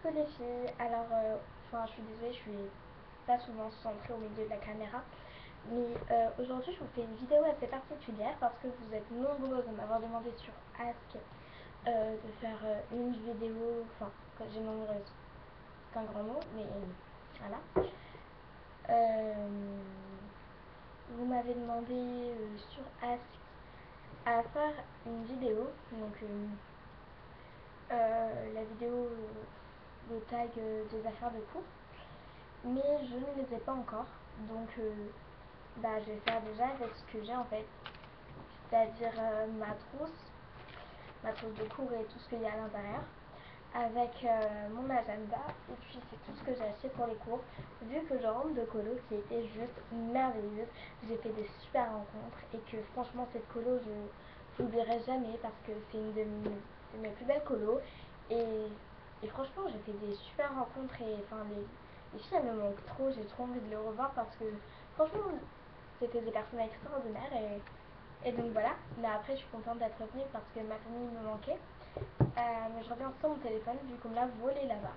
Coucou les filles, alors je suis désolée, je suis pas souvent centrée au milieu de la caméra, mais aujourd'hui je vous fais une vidéo assez particulière parce que vous êtes nombreuses à m'avoir demandé sur Ask de faire une vidéo, enfin quand j'ai nombreuse, c'est un grand mot, mais voilà. Vous m'avez demandé sur Ask à faire une vidéo, donc la vidéo le tag des affaires de cours, mais je ne les ai pas encore, donc je vais faire déjà avec ce que j'ai en fait, c'est-à-dire ma trousse de cours et tout ce qu'il y a à l'intérieur, avec mon agenda, et puis c'est tout ce que j'ai acheté pour les cours, vu que je rentre de colo qui était juste merveilleuse. J'ai fait des super rencontres et que franchement cette colo je l'oublierai jamais parce que c'est une de mes plus belles colos, et franchement j'ai fait des super rencontres, et enfin les filles elles me manquent trop, j'ai trop envie de les revoir parce que franchement c'était des personnes extraordinaires, et donc voilà. Mais après je suis contente d'être revenue parce que ma famille me manquait. Mais je reviens sur mon téléphone vu qu'on me l'a volé là-bas.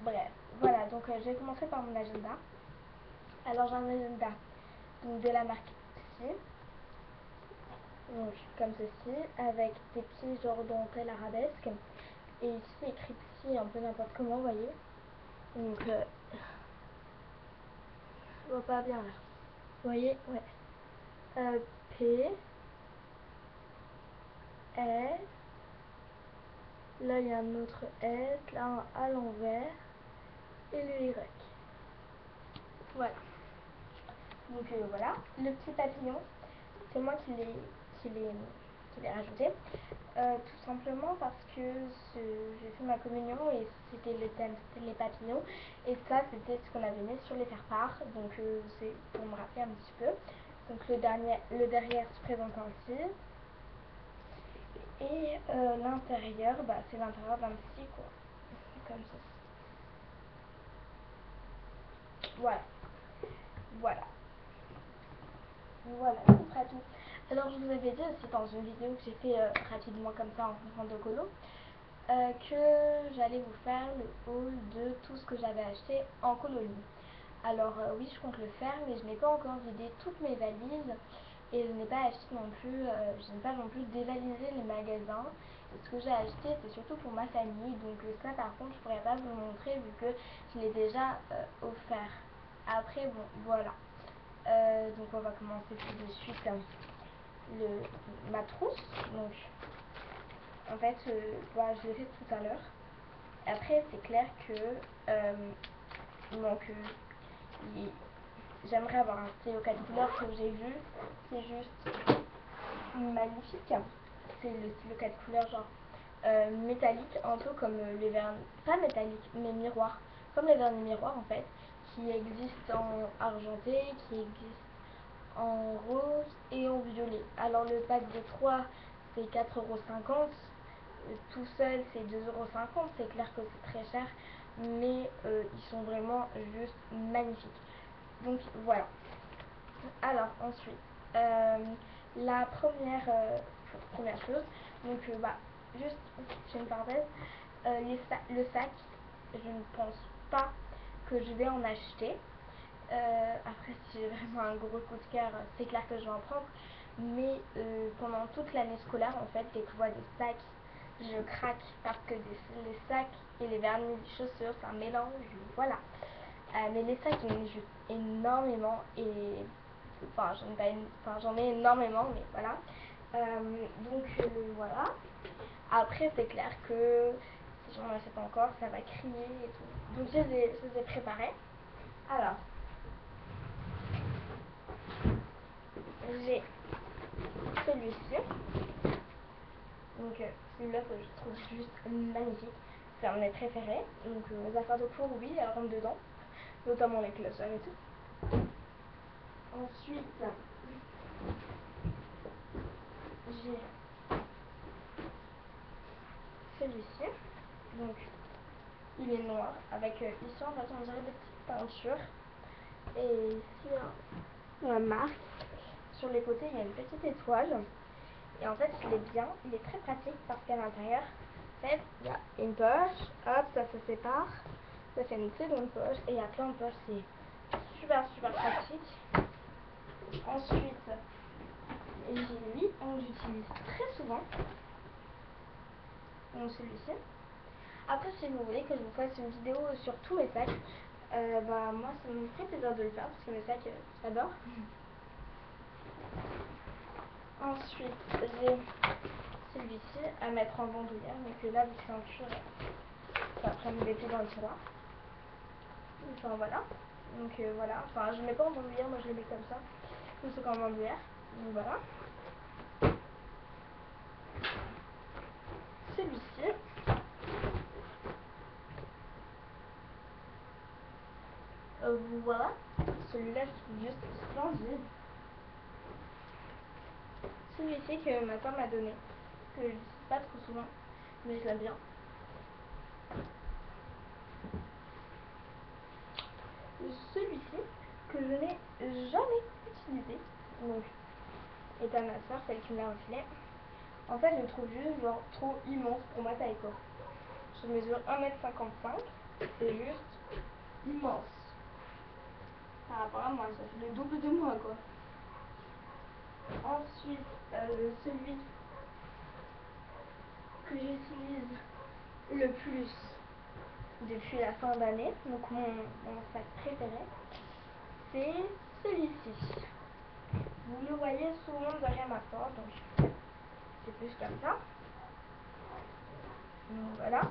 Bref, voilà, donc je vais commencer par mon agenda. Alors j'ai un agenda donc, de la marque Psy, donc comme ceci, avec des petits genre dentelle arabesque, et ici écrit Psy un peu n'importe comment, vous voyez. Donc je vois pas bien là. Vous voyez, ouais. P S. Là il y a un autre S, là un à l'envers, et le Y. Voilà. Donc voilà, le petit papillon, c'est moi qui l'ai rajouté, tout simplement parce que j'ai fait ma communion et c'était le thème, c'était les papillons, et ça c'était ce qu'on avait mis sur les faire-part, donc c'est pour me rappeler un petit peu. Donc le derrière se présente ainsi, et l'intérieur, c'est l'intérieur d'un petit quoi, comme ça. Voilà, voilà. Voilà, ce sera tout. Alors je vous avais dit aussi dans une vidéo que j'ai fait rapidement comme ça en rentrant de colo, que j'allais vous faire le haul de tout ce que j'avais acheté en colonie. Alors oui, je compte le faire, mais je n'ai pas encore vidé toutes mes valises, et je n'ai pas acheté non plus, je n'ai pas non plus dévalisé les magasins. Et ce que j'ai acheté c'est surtout pour ma famille, donc ça par contre je pourrais pas vous le montrer vu que je l'ai déjà offert. Après bon voilà. Donc on va commencer tout de suite ma trousse. Donc en fait je l'ai fait tout à l'heure. Après c'est clair que j'aimerais avoir un stylo 4 couleurs que j'ai vu, c'est juste magnifique. C'est le stylo 4 couleurs genre métallique, un peu comme les vernis, pas métallique mais miroir, comme les vernis miroirs en fait, qui existent en argenté, qui existent en rose et en violet. Alors le pack de 3 c'est 4,50 €, tout seul c'est 2,50 €, c'est clair que c'est très cher, mais ils sont vraiment juste magnifiques. Donc voilà. Alors ensuite, la première chose, donc juste j'ai une parenthèse, le sac, je ne pense pas que je vais en acheter. Après si j'ai vraiment un gros coup de cœur, c'est clair que je vais en prendre, mais pendant toute l'année scolaire en fait, dès que je vois des sacs je craque parce que les sacs et les vernis des chaussures c'est un mélange, voilà. Mais les sacs j'en ai juste énormément, et enfin j'en ai énormément, mais voilà. Donc voilà. Après c'est clair que si j'en achète encore ça va crier et tout, donc je les ai préparés. Alors j'ai celui-ci, donc celui-là que je trouve juste magnifique, c'est un de mes préférés. Donc les affaires de cours, oui, elles rentrent dedans, notamment les classeurs et tout. Ensuite j'ai celui-ci, donc il est noir avec ici en fait on dirait des petites peintures, et ici la marque. Sur les côtés il y a une petite étoile, et en fait il est bien, il est très pratique parce qu'à l'intérieur En fait, il y a une poche, hop, ça se sépare, ça fait une seconde poche, et il y a plein de poches, c'est super pratique. Ensuite, j'ai lui, on l'utilise très souvent, donc celui-ci. Après, si vous voulez que je vous fasse une vidéo sur tous mes sacs, bah moi ça me ferait plaisir de le faire parce que mes sacs, j'adore. Ensuite, j'ai celui-ci à mettre en bandoulière, donc là, vu que c'est un cuir, ça va prendre des pieds dans le tiroir. Enfin voilà, donc voilà, enfin je ne mets pas en bandoulière, moi je le mets comme ça, plutôt qu'en bandoulière, donc voilà. Celui-ci, voilà, celui-là je trouve juste splendide. Celui-ci que ma soeur m'a donné, que je n'utilise pas trop souvent, mais je l'aime bien. Celui-ci que je n'ai jamais utilisé, donc est à ma soeur, celle qui me l'a refilé. En fait, je le trouve juste genre trop immense pour ma taille quoi. Je mesure 1,55 m, c'est juste immense. Par rapport à moi, ça fait le double de moi quoi. Ensuite, celui que j'utilise le plus depuis la fin d'année, donc mon sac préféré, c'est celui-ci. Vous le voyez souvent derrière ma porte, donc c'est plus comme ça. Donc voilà,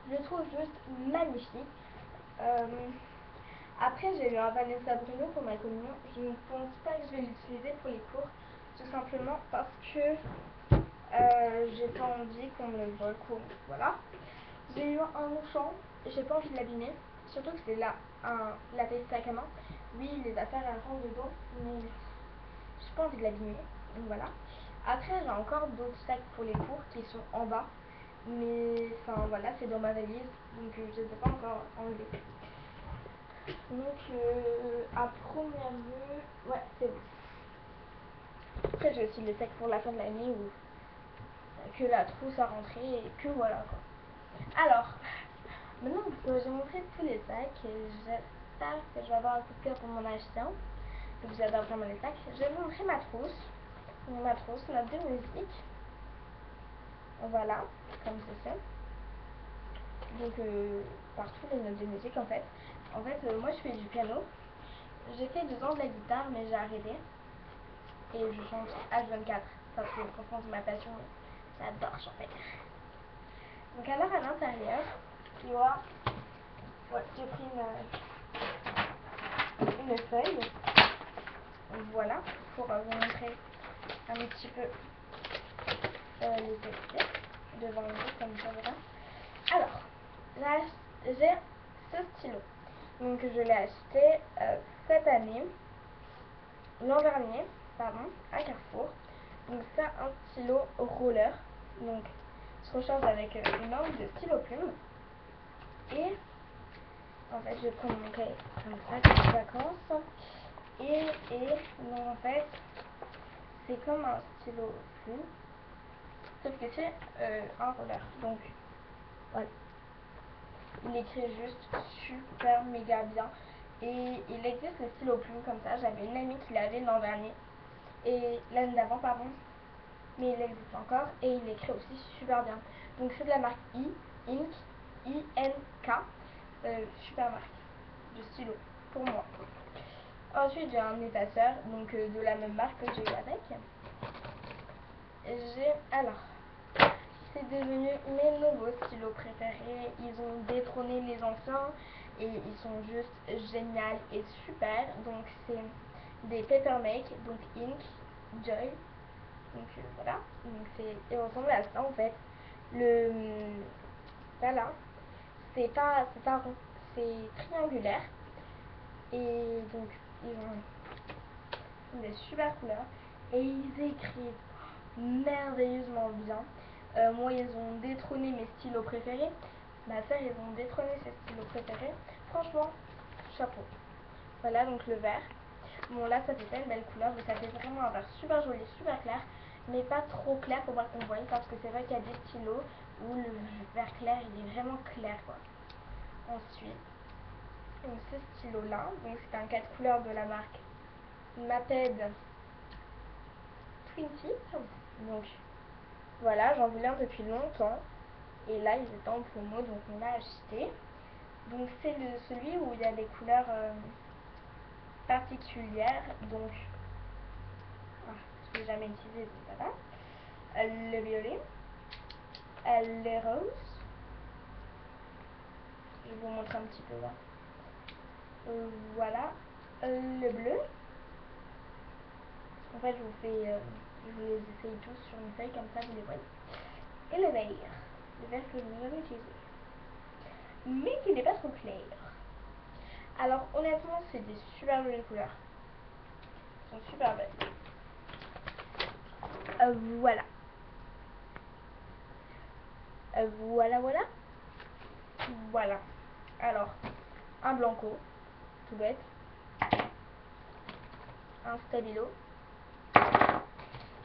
je le trouve juste magnifique. Après, j'ai eu un Vanessa Bruno pour ma communion. Je ne pense pas que je vais l'utiliser pour les cours, tout simplement parce que j'ai pas envie qu'on me le vole. Voilà. J'ai eu un Auchan, j'ai pas envie de l'abîmer, surtout que c'est là la taille sac à main. Oui, les affaires elles rentrent dedans, mais j'ai pas envie de l'abîmer. Donc voilà. Après, j'ai encore d'autres sacs pour les cours qui sont en bas, mais enfin voilà, c'est dans ma valise, donc je ne les ai pas encore enlevés. Donc à première vue, ouais, c'est bon. Après, j'ai aussi les sacs pour la fin de l'année où que la trousse a rentré et que voilà quoi. Alors, maintenant que j'ai montré tous les sacs, et j'espère que je vais avoir un coup de cœur pour mon acheteur, donc j'adore vraiment les sacs, je vais vous montrer ma trousse. Ma trousse, note de musique. Voilà, comme ceci. Donc partout les notes de musique en fait. Moi je fais du piano. J'ai fait 2 ans de la guitare mais j'ai arrêté. Et je chante H24 parce que franchement c'est ma passion. J'adore chanter. Donc alors à l'intérieur, tu vois, ouais, j'ai pris une feuille. Voilà, pour vous montrer un petit peu les textes devant vous comme ça voilà. Alors, là j'ai ce stylo. Donc je l'ai acheté cette année, l'an dernier, pardon, à Carrefour. Donc c'est un stylo roller. Donc se recharge avec une langue de stylo plume. Et en fait je vais prendre mon cahier comme ça, comme les vacances. Et donc en fait c'est comme un stylo plume, sauf que c'est un roller. Donc voilà. Il écrit juste super méga bien. Et il existe le stylo plume comme ça. J'avais une amie qui l'avait l'an dernier. Et l'année d'avant, pardon. Mais il existe encore. Et il écrit aussi super bien. Donc c'est de la marque Ink. I-N-K. Super marque de stylo pour moi. Ensuite j'ai un effaceur. Donc de la même marque que j'ai eu avec. Alors. C'est devenu mes nouveaux stylos préférés. Ils ont détrôné les anciens et ils sont juste géniaux et super. Donc c'est des Papermake, donc Ink, Joy. Donc voilà. Donc ils ressemblent à ça en fait. Voilà. C'est pas rond, c'est triangulaire. Et donc ils ont des super couleurs et ils écrivent merveilleusement bien. Moi, ils ont détrôné mes stylos préférés. Ma soeur, ils ont détrôné ses stylos préférés. Franchement, chapeau. Voilà, donc le vert. Bon, là, ça fait pas une belle couleur. Ça fait vraiment un vert super joli, super clair. Mais pas trop clair pour voir qu'on voit. Parce que c'est vrai qu'il y a des stylos où le vert clair il est vraiment clair quoi. Ensuite, donc ce stylo là, donc c'est un 4 couleurs de la marque Maped Twin Tip. Donc voilà, j'en voulais un depuis longtemps et là ils étaient en promo donc on l'a acheté. Donc c'est celui où il y a des couleurs particulières, donc je l'ai jamais utilisé, donc voilà. Le violet, le rose, je vais vous montrer un petit peu là. Voilà, le bleu. En fait, je vous les essaye tous sur une feuille comme ça, vous les voyez. Et le vert que je n'ai jamais utilisé, mais qui n'est pas trop clair. Alors honnêtement, c'est des super jolies couleurs. Elles sont super belles. Voilà. Voilà. Voilà. Alors, un blanco, tout bête. Un stabilo.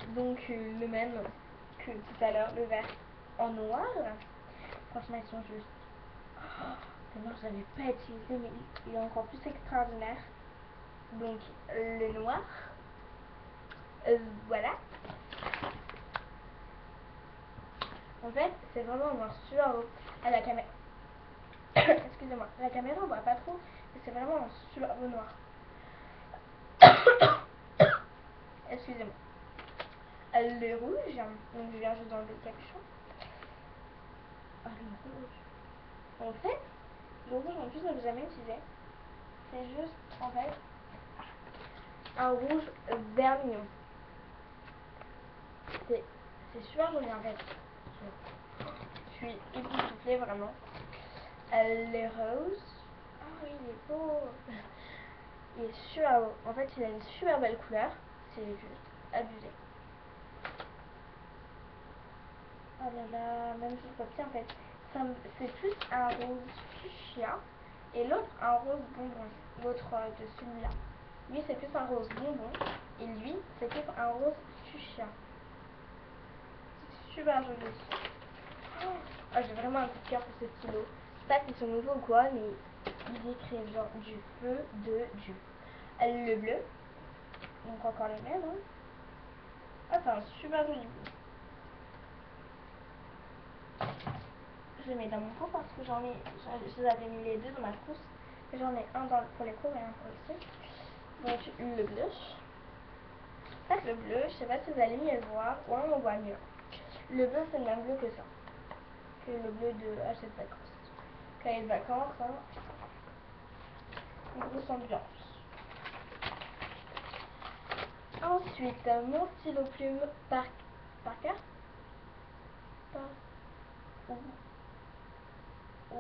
Donc le même que tout à l'heure, le vert en noir. Franchement, ils sont juste... tellement je l'avais pas utilisé, mais il est encore plus extraordinaire. Donc le noir. Voilà. En fait, c'est vraiment un noir super beau. À la caméra... Excusez-moi, la caméra on voit pas trop, mais c'est vraiment un super beau noir. Excusez-moi. Le rouge, donc je viens juste d'enlever le capuchon. Ah, le rouge. En fait, le rouge en plus je ne l'ai jamais utilisé. C'est juste en fait un rouge vert mignon. C'est super joli en fait. Je suis époustouflée vraiment. Le rose. Oh, il est beau. Il est super beau. En fait, il a une super belle couleur. C'est juste abusé. Oh là là, même sur le papier en fait. C'est plus un rose fuchsia et l'autre un rose bonbon. L'autre de celui-là. Lui c'est plus un rose bonbon et lui c'est plus un rose fuchsia. C'est super joli. Oh, j'ai vraiment un coup de cœur pour ce stylo. Je sais pas s'ils sont nouveaux ou quoi, mais ils écrivent genre du feu de Dieu. Le bleu. Donc encore les mêmes. Hein. Ah, c'est un super joli bleu. Je les mets dans mon pot parce que je les avais mis les deux dans ma trousse. J'en ai un pour les cours et un pour le cycle. Donc le bleu. En fait, le bleu, je sais pas si vous allez mieux le voir ou on voit mieux. Le bleu, c'est le même bleu que ça. Que le bleu de Hachette Vacances. Cahier de vacances, hein. Une grosse ambiance. Ensuite, mon stylo plume Parker.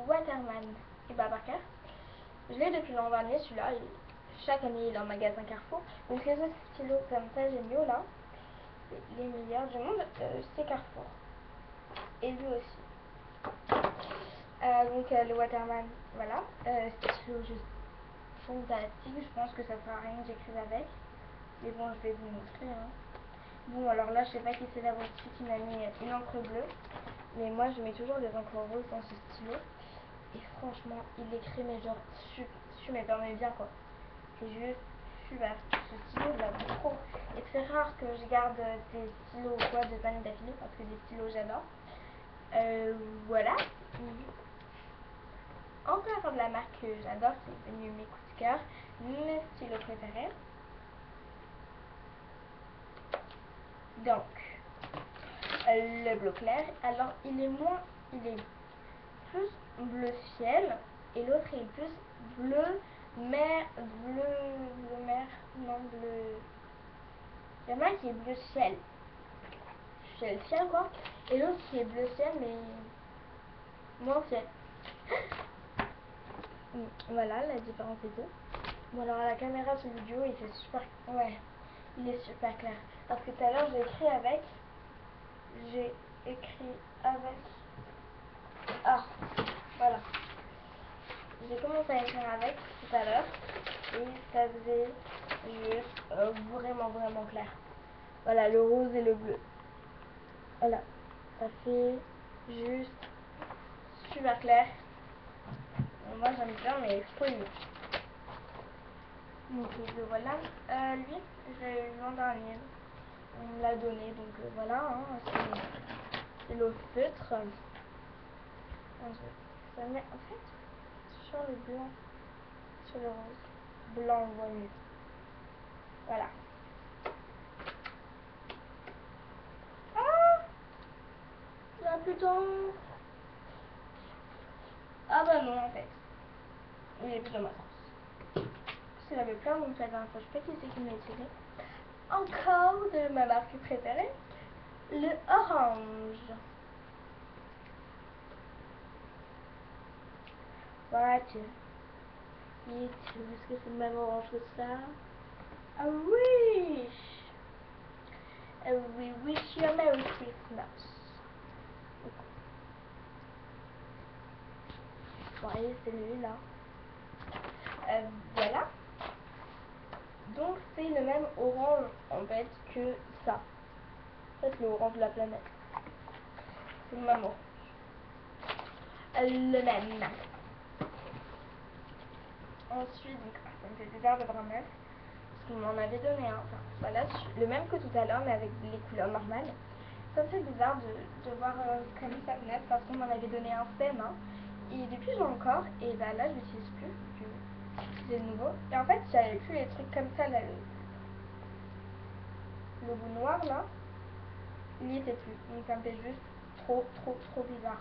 Waterman et Parker. Je l'ai depuis l'an dernier, celui-là. Chaque année, il est en magasin Carrefour. Donc les autres stylos comme ça, géniaux là, les meilleurs du monde, c'est Carrefour. Et lui aussi. Donc le Waterman, voilà. Stylo juste fantastique. Je pense que ça sert à rien que j'écrive avec. Mais bon, je vais vous montrer. Hein. Bon, alors là, je sais pas qui c'est d'abord qui m'a mis une encre bleue. Mais moi, je mets toujours des encres roses dans ce stylo. Et franchement, il écrit mais genre super mais bien quoi. C'est juste super. Ce stylo, je l'aime trop. Et c'est rare que je garde des stylos ou quoi de années d'affilée parce que des stylos j'adore. Voilà. Encore de la marque que j'adore, c'est devenu mes coups de cœur, mes stylos préférés. Donc, le bleu clair. Alors, il est plus bleu ciel et l'autre est plus bleu mer, non bleu. Il y en a un qui est bleu ciel quoi, et l'autre qui est bleu ciel mais moins ciel. Voilà la différence des deux. Bon alors à la caméra sur vidéo il fait super, ouais, il est super clair parce que tout à l'heure j'ai écrit avec, voilà. J'ai commencé à écrire avec tout à l'heure et ça faisait juste vraiment clair. Voilà le rose et le bleu. Voilà, ça fait juste super clair. Bon, moi j'aime bien, mais il faut une. Donc le voilà. Lui, j'ai eu l'an dernier. On me l'a donné, donc voilà. Hein, c'est l'eau feutre. Ça met en fait sur le blanc, sur le rose. Blanc, on voit mieux. Voilà. Ah, il n'y a plus d'encre. Ah bah non en fait. Il est plus dans ma trousse. Parce qu'il avait plein, donc la dernière fois, je sais pas qui c'est qui me l'a tiré. Encore de ma marque préférée, le orange. Voilà, tu. Et tu est-ce que c'est le même orange que ça? I wish. We wish you a Merry Christmas. Bon, et c'est celui-là. Voilà. Donc c'est le même orange en fait que ça. En fait, le orange de la planète. C'est le même orange. Le même. Ensuite, donc, ça me fait bizarre de voir neuf. Parce qu'on m'en avait donné un. Enfin, voilà, le même que tout à l'heure, mais avec les couleurs normales. Ça me fait bizarre de voir comme ça neuf parce qu'on m'en avait donné un stem. Hein. Et depuis, j'ai encore. Et bah là, je l'utilise plus. C'est nouveau. Et en fait, j'avais plus les trucs comme ça, là, le bout noir là. Il n'y était plus. Donc ça me fait juste trop bizarre.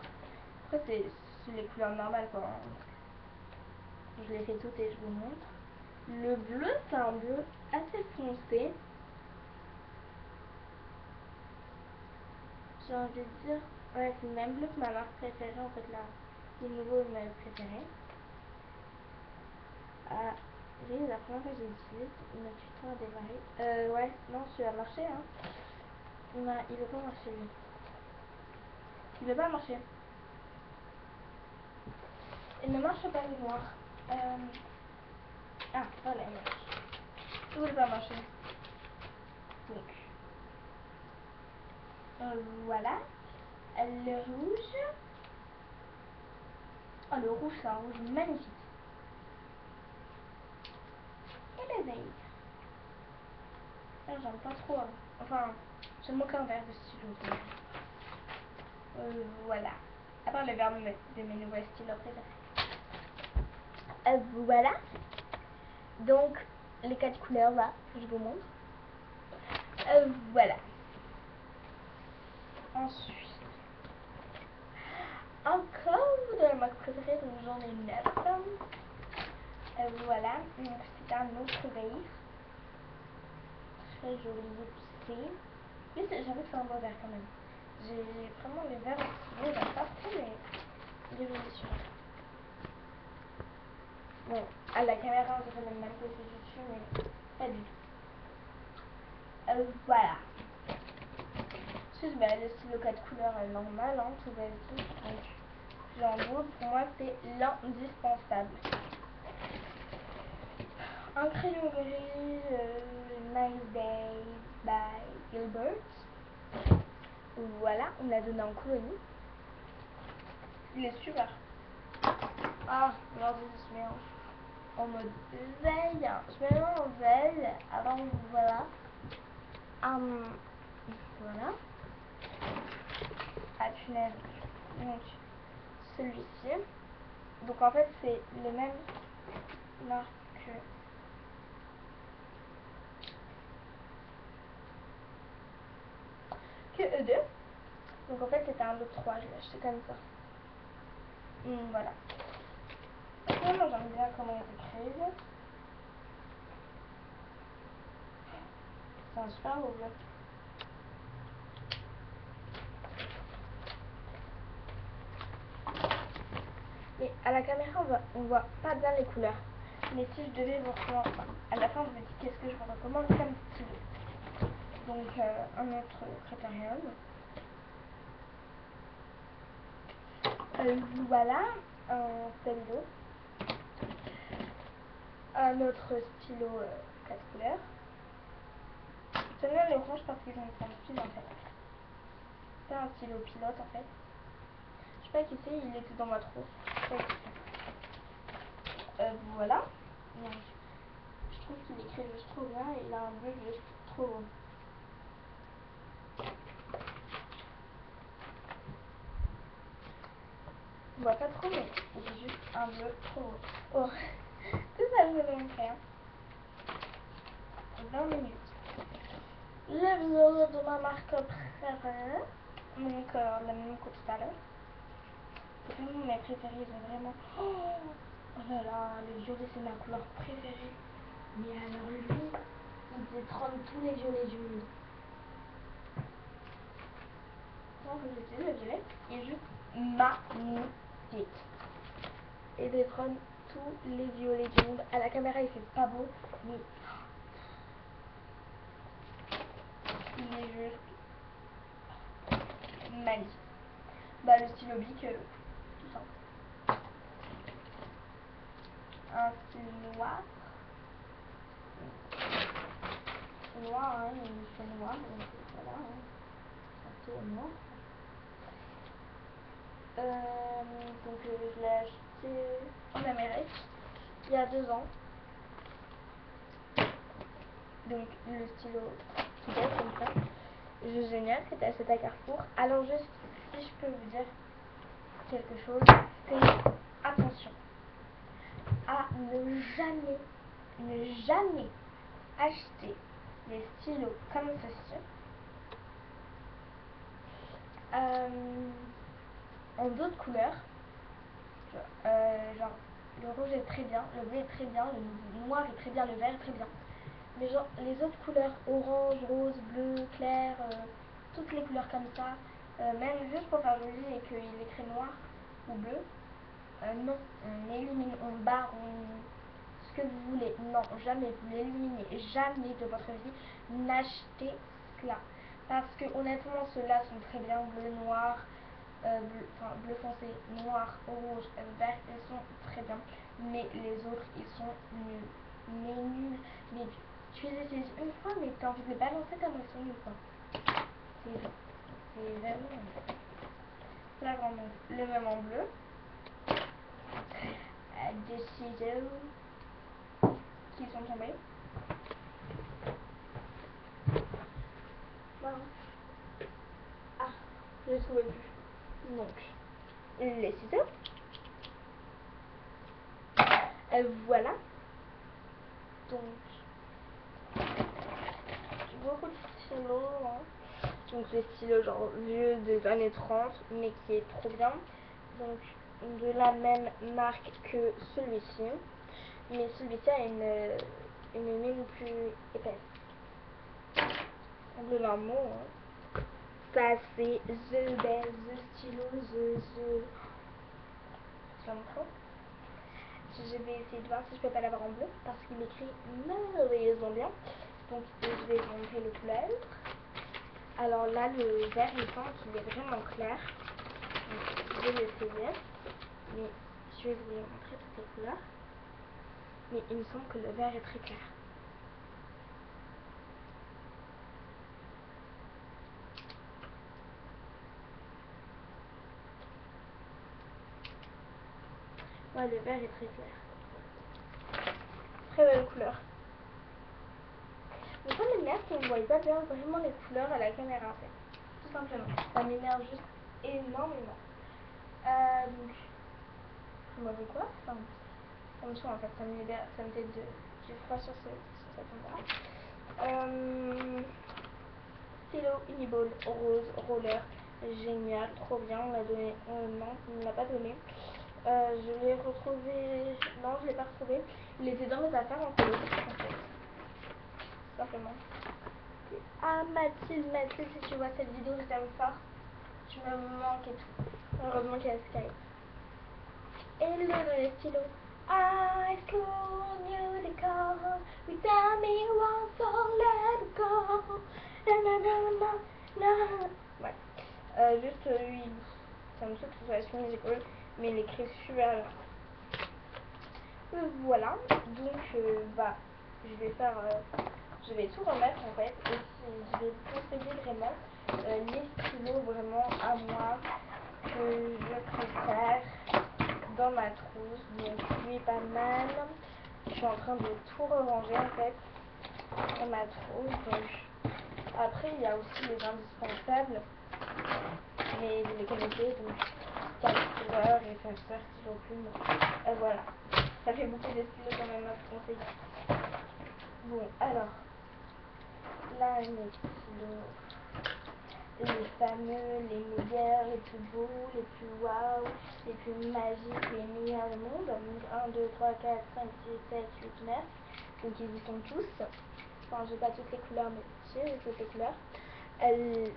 Après, c'est les couleurs normales quoi. Je les fais toutes et je vous montre. Le bleu, c'est un bleu assez foncé. J'ai envie de dire, ouais, c'est le même bleu que ma marque préférée en fait là. Le nouveau ma préféré. Ah, j'ai la première fois que j'ai utilisé, il m'a tout le temps à démarrer. Ouais, non, celui-là a marché hein. Il veut pas marcher lui. Il veut pas marcher. Il ne marche pas le noir. Ah, voilà, il marche. Il ne veut pas marcher. Donc, voilà. Le rouge. Oh, le rouge, c'est un rouge magnifique. Et le vert. Ah, j'aime pas trop. Enfin, j'aime aucun vert de stylo. Voilà. À part le vert de mes nouveaux stylos préférés. Voilà. Donc, les 4 couleurs là, je vous montre. Voilà. Ensuite, encore de la marque préférée, donc j'en ai 9. Voilà, donc c'est un autre vert. Très joli, épicé. Mais j'avoue que c'est un beau vert quand même. J'ai vraiment les verts stylo, j'aime pas trop, mais il est joli celui-là. Bon, à la caméra, on dirait même que c'est du dessus, mais pas du tout. Voilà. Ensuite, bah, le stylo 4 couleurs normal, hein, tout basique. Donc, Jumbo, pour moi, c'est l'indispensable. Un crayon gris, Nice Day by Gilbert. Voilà, on l'a donné en colonie. Il est super. Ah, aujourd'hui, je mélange en mode veille. Je mélange en veille. Alors, voilà. Voilà. Ah, punaise. Donc, celui-ci. Donc, en fait, c'est le même marque que E2. Donc, en fait, c'était un lot 3. Je l'ai acheté comme ça. Voilà. Moi, j'aime bien comment il est écrit. C'est un super beau bleu. Et à la caméra, on voit pas bien les couleurs. Mais si je devais vous recommander, à la fin, je vous dis qu'est-ce que je vous recommande comme stylo. Donc, un autre Criterion. Voilà, un stylo. Un autre stylo 4 couleurs. J'aime bien l'orange parce qu'ils ont un fil en fait. C'est un stylo pilote en fait. pas qui c'est, il était dans ma trousse. Voilà. Donc, je trouve qu'il écrit juste trop bien et il a un bleu juste trop beau. On voit pas trop, mais j'ai juste un bleu trop beau. Oh, tout ça, je vais vous montrer. 20 minutes. Le visuel de ma marque préférée. Donc, la même que tout à l'heure. C'est vraiment mes préférés, ils ont vraiment. Oh là là, le violet, c'est ma couleur préférée. Mais alors, lui, il détrône tous les violets du monde. Comme je disais, le violet est juste magnifique. Il détrône tous les violets du monde. À la caméra, il fait pas beau, mais il est juste magnifique. Bah, le stylo Bic, tout simple. Un style noir. Noir, hein, il fait noir, donc voilà. Hein. Un stylo noir. Donc je l'ai acheté en Amérique il y a 2 ans. Donc le stylo qui est comme ça, juste génial, c'était acheté à Carrefour. Alors juste si je peux vous dire quelque chose, c'est attention à ne jamais acheter des stylos comme ceci en d'autres couleurs. Genre le rouge est très bien, le bleu est très bien, le noir est très bien, le vert est très bien. Mais genre les autres couleurs, orange, rose, bleu, clair, toutes les couleurs comme ça, même juste pour faire joli et qu'il est écrit noir ou bleu, non, on élimine, on barre, ce que vous voulez. Non, jamais, vous l'éliminez, jamais de votre vie, n'achetez cela. Parce que honnêtement, ceux-là sont très bien, bleu, noir, bleu foncé, noir, rouge, vert, ils sont très bien. Mais les autres, ils sont nuls. Mais nuls. Mais tu les essayes une fois, mais tu as envie de les balancer comme ils sont nuls, quoi. C'est vraiment... Là, vraiment, le même en bleu. Des ciseaux qui sont tombés. Voilà. Ah, je les trouvais plus. Donc, les ciseaux. Voilà. Donc, beaucoup de stylos. Hein. Donc, les stylos genre vieux des années 30, mais qui est trop bien. Donc, de la même marque que celui-ci. Mais celui-ci a une mine plus épaisse. Le mot, hein. Ça, c'est The Best, The Stylo, Je la montre. Je vais essayer de voir si je peux pas l'avoir en bleu parce qu'il écrit merveilleusement bien. Donc je vais vous montrer le couleur. Alors là le vert il semble qu'il est vraiment clair. Donc je vais l'essayer. Mais je vais vous les montrer toutes les couleurs. Mais il me semble que le vert est très clair. Ouais, le vert est très clair. Très belle couleur. Mais ça m'énerve qu'on ne voit pas bien vraiment les couleurs à la caméra en fait. Tout simplement. Ça m'énerve juste énormément. Donc, je me fais quoi? Enfin, en dessous en fait, ça me fait du froid sur cet endroit. Stylo Uniball rose roller. Génial, trop bien. On l'a donné. Non, on ne l'a pas donné. Je l'ai retrouvé. Non, je l'ai pas retrouvé. Il était dans mes affaires en fait. Simplement. Ah Mathilde, si tu vois cette vidéo, je t'aime fort. Tu me manques et tout. Heureusement qu'il y a Skype. Et le stylo. I told you to come without me once, so let it go. Na na na na na. Ouais. Juste lui, ça me saoule que ce soit sur mes épaules, mais il écrit super bien. Voilà. Donc bah, je vais tout remettre en fait. Et je vais vous conseiller vraiment les stylos vraiment à moi. que je préfère dans ma trousse. Donc lui pas mal. Je suis en train de tout ranger en fait dans ma trousse. Donc après il y a aussi les indispensables. Mais vous les connaissez, donc 4 couleurs, effaceurs, stylo plume. Voilà. Ça fait beaucoup de stylos quand même à vous conseiller. Bon, alors, là, mes stylos, les fameux, les meilleurs, les plus beaux, les plus waouh, les plus magiques, les meilleurs du monde. 1, 2, 3, 4, 5, 6, 7, 8, 9. Donc ils y sont tous. Enfin, j'ai pas toutes les couleurs, mais j'ai toutes les couleurs.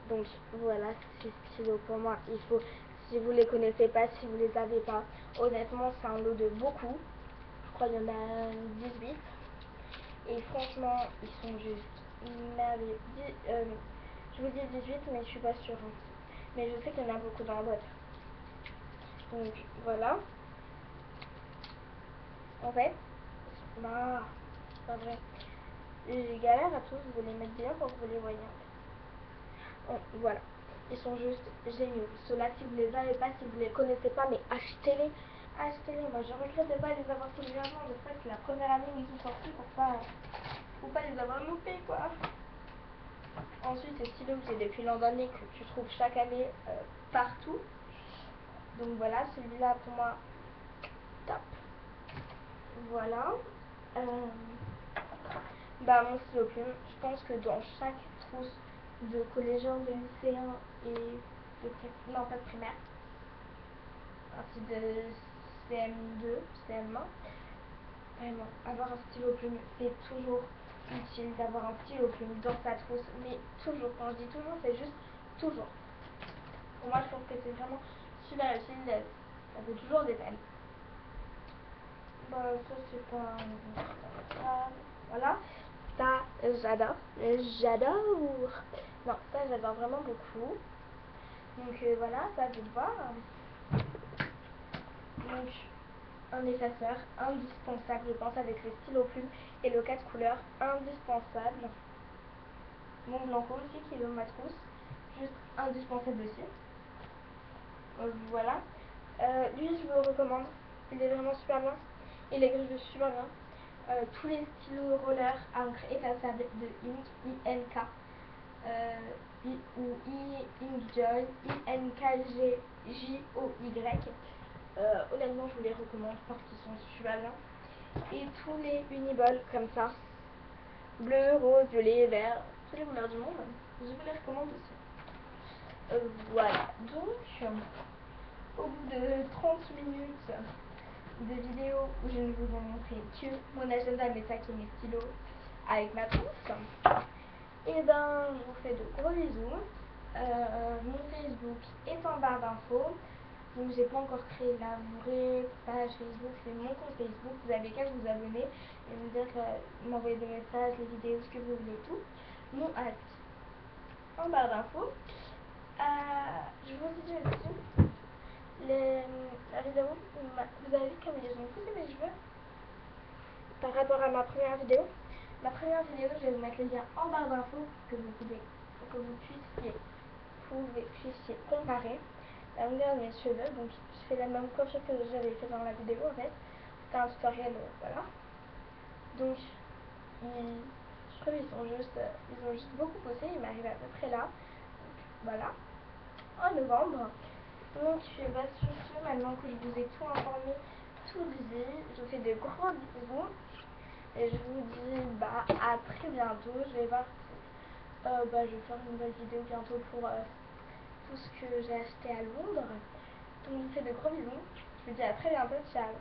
Donc voilà, ces stylos pour moi, il faut, si vous les connaissez pas, si vous les avez pas, honnêtement c'est un lot de beaucoup. Je crois qu'il y en a 18. Et franchement, ils sont juste merveilleux. Je vous dis 18, mais je suis pas sûre. Hein. Mais je sais qu'il y en a beaucoup dans la boîte. Donc voilà. En fait, bah, c'est pas vrai. Les galères à tous, vous les mettre bien pour que vous les voyez. Bon, voilà. Ils sont juste géniaux. Ceux-là, si vous les avez pas, si vous les connaissez pas, mais achetez-les. Achetez-les. Moi, je regrette de pas les avoir connus avant. J'espère que c'est la première année où ils sont sortis pour pas les avoir loupés, quoi. Ensuite, ces stylos que j'ai depuis l'an dernier, que tu trouves chaque année partout. Donc voilà, celui-là pour moi, top. Voilà. Bah, mon stylo plume, je pense que dans chaque trousse de collégiens, de lycéens et de non pas de primaire, ainsi de CM2, CM1, vraiment, avoir un stylo plume, c'est toujours utile d'avoir un stylo plume dans sa trousse, mais toujours, quand je dis toujours, c'est juste toujours. Pour moi, je pense que c'est vraiment super utile, ça fait toujours des peines. Bah, ça c'est pas voilà, ça j'adore, j'adore. Non, ça j'adore vraiment beaucoup. Donc voilà, ça je vais voir. Donc un effaceur indispensable, je pense, avec le stylo plume et le 4 couleurs, indispensable. Mon blanco aussi qui est dans ma trousse, juste indispensable aussi. Voilà. Lui je vous le recommande, il est vraiment super bien. Il est griffe super bien. Tous les stylos roller à encre effaçable de Ink, INK, ou Inkjoy, INKGJOY. Honnêtement, je vous les recommande parce qu'ils sont super bien. Et tous les Uniball comme ça, bleu, rose, violet, vert, toutes les couleurs du monde, je vous les recommande aussi. Voilà, donc au bout de 30 minutes de vidéo où je ne vous ai montré que mon agenda, mes sacs et mes stylos avec ma trousse, et ben je vous fais de gros bisous. Mon Facebook est en barre d'infos. Donc j'ai pas encore créé la vraie page Facebook, c'est mon compte Facebook. Vous avez qu'à vous abonner et me dire, m'envoyer des messages, les vidéos, ce que vous voulez, tout. Mon hâte en barre d'infos. Je vous dis aussi, la vidéo, vous avez vu comme ils ont poussé mes cheveux par rapport à ma première vidéo. Ma première vidéo, je vais vous mettre le lien en barre d'infos pour que vous puissiez comparer la longueur de mes cheveux. Donc je fais la même coiffure que j'avais fait dans la vidéo en fait. C'était un tutoriel, voilà. Donc je trouve ils ont juste beaucoup poussé, ils m'arrivent à peu près là. Donc, voilà, en novembre. Donc bah, sur ce, maintenant que je vous ai tout informé, tout dit, je vous fais de gros bisous. Et je vous dis bah à très bientôt. Je vais voir si je vais faire une nouvelle vidéo bientôt pour tout ce que j'ai acheté à Londres. Donc je vous fais de gros bisous. Je vous dis à très bientôt. Ciao.